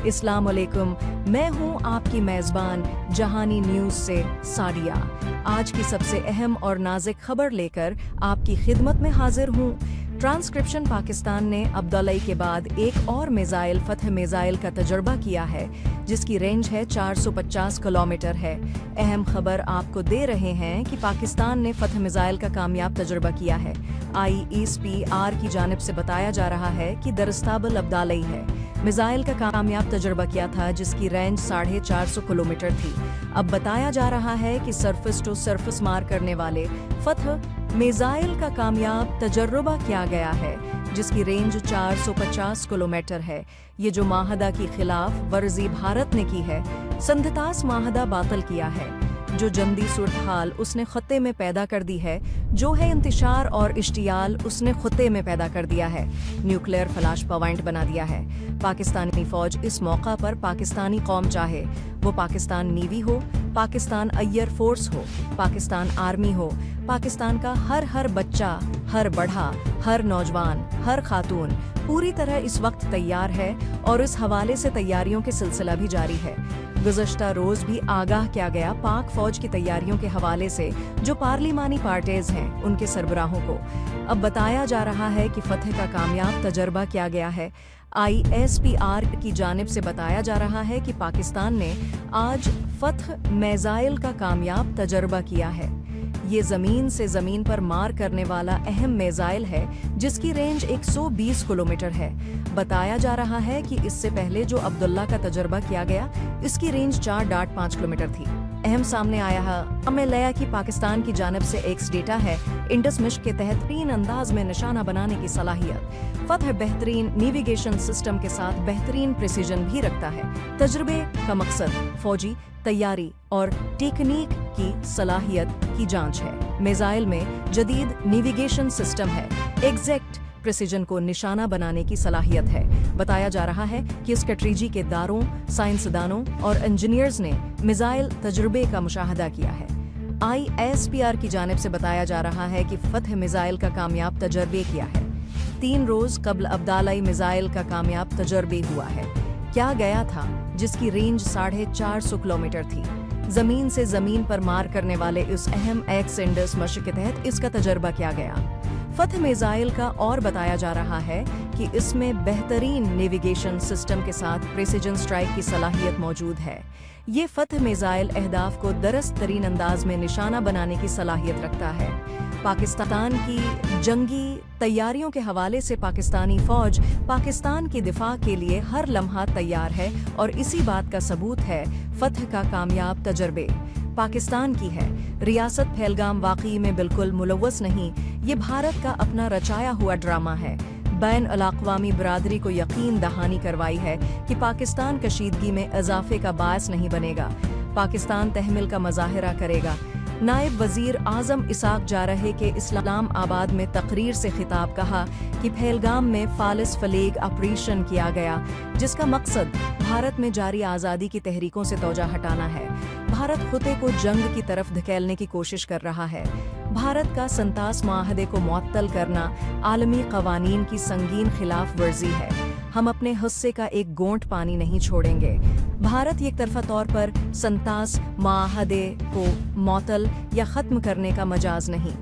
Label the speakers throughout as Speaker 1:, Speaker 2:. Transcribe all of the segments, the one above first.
Speaker 1: अस्सलाम वालेकुम, मैं हूं आपकी मेज़बान जहानी न्यूज़ से सादिया। आज की सबसे अहम और नाज़ुक खबर लेकर आपकी खिदमत में हाजिर हूं। ट्रांसक्रिप्शन पाकिस्तान ने अब्दुल्लाई के बाद एक और मिसाइल फतह मिसाइल का तजर्बा किया है, जिसकी रेंज है 450 किलोमीटर है। अहम खबर आपको दे रहे हैं कि पाकिस्तान ने फतह मिसाइल का कामयाब तजर्बा किया है। ISPR की जानिब से बताया जा रहा है कि दरस्ताबल अब्दुल्लाई है मिसाइल का कामयाब तजर्बा किया था, जिसकी रेंज 450 किलोमीटर थी। अब बताया जा रहा है कि सरफेस टू सरफेस मार करने वाले फतह मिसाइल का कामयाब तजर्बा किया गया है, जिसकी रेंज 450 किलोमीटर है। ये जो माहदा की खिलाफ वर्जी भारत ने की है, संधतास माहदा बातिल किया है। जो जंदी सूरत हाल उसने खत्ते में पैदा कर दी है, जो है इंतशार और इश्तियाल उसने खत्ते में पैदा कर दिया है। न्यूक्लियर फ्लैश पॉइंट बना दिया है। पाकिस्तानी फौज इस मौका पर पाकिस्तानी कौम चाहे वो पाकिस्तान नेवी हो, पाकिस्तान एयर फोर्स हो, पाकिस्तान आर्मी हो, पाकिस्तान का हर बच्चा, हर बढ़ा, हर नौजवान, हर खातून पूरी तरह इस वक्त तैयार है और इस हवाले से तैयारियों के सिलसिला भी जारी है। गुज़श्ता रोज भी आगाह किया गया पाक फौज की तैयारियों के हवाले से जो पार्लिमानी पार्टीज हैं उनके सरबराहों को। अब बताया जा रहा है कि फतह का कामयाब तजर्बा किया गया है। ISPR की जानिब से बताया जा रहा है कि पाकिस्तान ने आज फतह मिसाइल का कामयाब तजर्बा किया है। ये ज़मीन से ज़मीन पर मार करने वाला अहम मिसाइल है, जिसकी रेंज 120 किलोमीटर है। बताया जा रहा है कि इससे पहले जो अब्दुल्ला का तजर्बा किया गया, इसकी रेंज 4.5 किलोमीटर थी। अहम सामने आया है हमें लया कि पाकिस्तान की जानिब से एक्स डेटा है इंडस मिशन के तहत तीन अंदाज में निशाना बनाने की सलाहियत। फतह बेहतरीन नेविगेशन सिस्टम के साथ बेहतरीन प्रिसीजन भी रखता है। तजुर्बे का मकसद फौजी तैयारी और टेक्निक की सलाहियत की जांच है। मिसाइल में जदीद नेविगेशन सिस्टम है। एग्जैक्ट प्रिसीजन को निशाना बनाने की सलाहियत है। बताया जा रहा है कि स्ट्रेटजी के दारों, साइंसदानों और इंजीनियर्स ने मिसाइल तजुर्बे का मुशाहदा किया है। ISPR की जानिब से बताया जा रहा है कि फतह मिसाइल का कामयाब तजर्बे किया है। 3 रोज कबल अब्दुल्लाई मिसाइल का कामयाब तजर्बे हुआ है। क्या गया था जिसकी रेंज 450 किलोमीटर थी। जमीन से जमीन पर मार करने वाले इस अहम एक्स इंडस मशक के तहत इसका तजर्बा किया गया। फतह मिसाइल का और बताया जा रहा है कि इसमें बेहतरीन नेविगेशन सिस्टम के साथ प्रिसीजन स्ट्राइक की सलाहियत मौजूद है। ये फतह मिसाइल अहदाफ को दरस्त तरीन अंदाज में निशाना बनाने की सलाहियत रखता है। पाकिस्तान की जंगी तैयारियों के हवाले से पाकिस्तानी फौज पाकिस्तान के दिफा के लिए हर लम्हा तैयार है और इसी बात का सबूत है फतह का कामयाब तजर्बे पाकिस्तान की है। रियासत पहलगाम वाकई में बिल्कुल मुलव्वस नहीं, ये भारत का अपना रचाया हुआ ड्रामा है। बैन अल-अक़वामी बरादरी को यकीन दहानी करवाई है कि पाकिस्तान कशीदगी में इजाफे का बायस नहीं बनेगा। पाकिस्तान तहमिल का मज़ाहिरा करेगा। नायब वजीर आज़म इसाक जारहे के इस्लाम आबाद में तकरीर से खिताब कहा कि पहलगाम में फालिस फलेग ऑपरेशन किया गया, जिसका मकसद भारत में जारी आज़ादी की तहरीकों से तवज्जो हटाना है। भारत खुदे को जंग की तरफ धकेलने की कोशिश कर रहा है। भारत का संतास माहदे को मुअत्तल करना आलमी कवानीन की संगीन खिलाफ वर्जी है। हम अपने हिस्से का एक गोंट पानी नहीं छोड़ेंगे। भारत एक तरफा तौर पर संतास माहदे को मुअत्तल या ख़त्म करने का मजाज नहीं।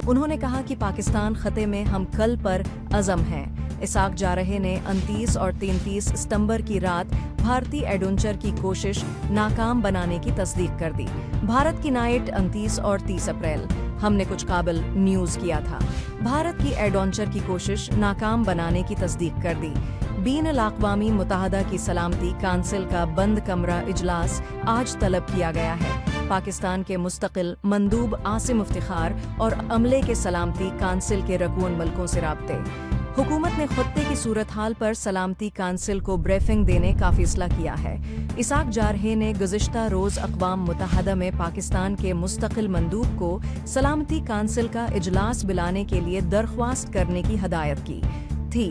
Speaker 1: उन्होंने कहा कि पाकिस्तान खते में हम कल पर अज़म हैं। इसाक जारहे ने 29 और 33 सितंबर की रात भारतीय एडवेंचर की कोशिश नाकाम बनाने की तस्दीक कर दी। भारत की नाइट 29 और 30 अप्रैल हमने कुछ काबिल न्यूज़ किया था। भारत की एडवेंचर की कोशिश नाकाम बनाने की तस्दीक कर दी। बीन-अल-अक़वामी मुत्तहदा की सलामती काउंसिल का बंद कमरा इजलास आज तलब किया गया है। पाकिस्तान के मुस्तकिल मंदूब आसिम इफ्तिखार और अमले के सलामती काउंसिल के रकून मुल्कों से राब्ते। हुकूमत ने खत्ते की सूरत हाल पर सलामती काउंसिल को ब्रीफिंग देने का फैसला किया है। इसाक जारहे ने गुज़िश्ता रोज अक़वाम मुत्तहदा में पाकिस्तान के मुस्तकिल मंदूब को सलामती काउंसिल का इजलास बुलाने के लिए दरख्वास्त करने की हदायत की थी।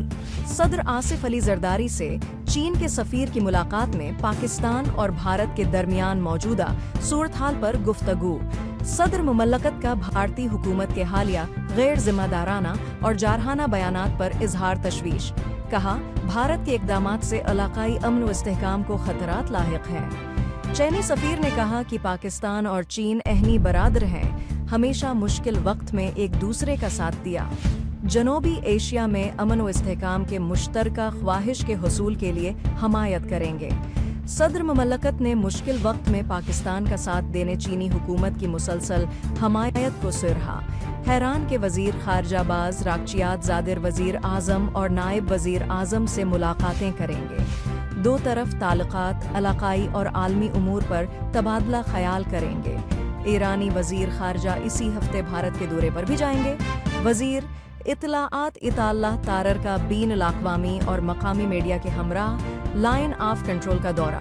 Speaker 1: सदर आसिफ अली जरदारी से चीन के सफीर की मुलाकात में पाकिस्तान और भारत के दरमियान मौजूदा सूरत हाल पर गुफ्तगू। सदर मुमल्लकत का भारतीय हुकूमत के हालिया गैर जिम्मेदाराना और जारहाना बयानात पर इजहार तशवीश। कहा, भारत के इक़दामात से इलाकाई अमन व इस्तेहकाम को खतरात लाहिक हैं। चीनी सफ़ीर ने कहा कि पाकिस्तान और चीन अहनी बरादर हैं, हमेशा मुश्किल वक्त में एक दूसरे का साथ दिया। जनूबी एशिया में अमन व इस्तेहकाम के मुश्तरका ख्वाहिश के हुसूल के लिए हमायत करेंगे। सदर ममलकत ने मुश्किल वक्त में पाकिस्तान का साथ देने चीनी हुकूमत की मुसलसल हमायत को सराहा। हैरान के वज़ीर ख़ारजाबाज राकचियात ज़ादिर वज़ीर आज़म और नायब वज़ीर आज़म से मुलाकातें करेंगे। दो तरफ ताल्लुकात, इलाकाई और आलमी उमूर पर तबादला ख्याल करेंगे। ईरानी वज़ीर ख़ारजा इसी हफ्ते भारत के दौरे पर भी जाएंगे। वज़ीर इत्तलाआत इताल्लाह तारर का बीन अल-अक़वामी और मकामी मीडिया के हमराह लाइन ऑफ कंट्रोल का दौरा।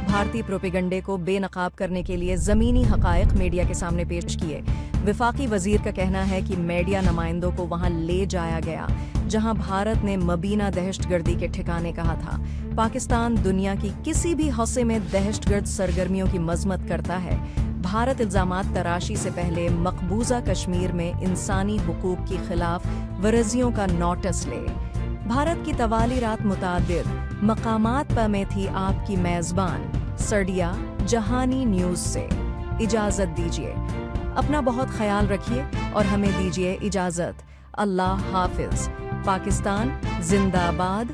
Speaker 1: भारतीय प्रोपेगंडे को बेनकाब करने के लिए ज़मीनी हक़ाइक़ मीडिया के सामने पेश किए। वफाकी वज़ीर का कहना है कि मीडिया नुमाइंदों को वहां ले जाया गया जहां भारत ने मबीना दहशतगर्दी के ठिकाने कहा था। पाकिस्तान दुनिया की किसी भी हिस्से में दहशतगर्द सरगर्मियों की मज़म्मत करता है। भारत इल्ज़ामात तराशी से पहले मकबूजा कश्मीर में इंसानी हुकूक की खिलाफ वर्जियों का नोटिस ले। भारत की तवाली रात मुतादिद मकामात पर में थी आपकी मेज़बान साड़िया जहानी न्यूज़ से। इजाज़त दीजिए, अपना बहुत ख्याल रखिए और हमें दीजिए इजाज़त। अल्लाह हाफिज़। पाकिस्तान जिंदाबाद।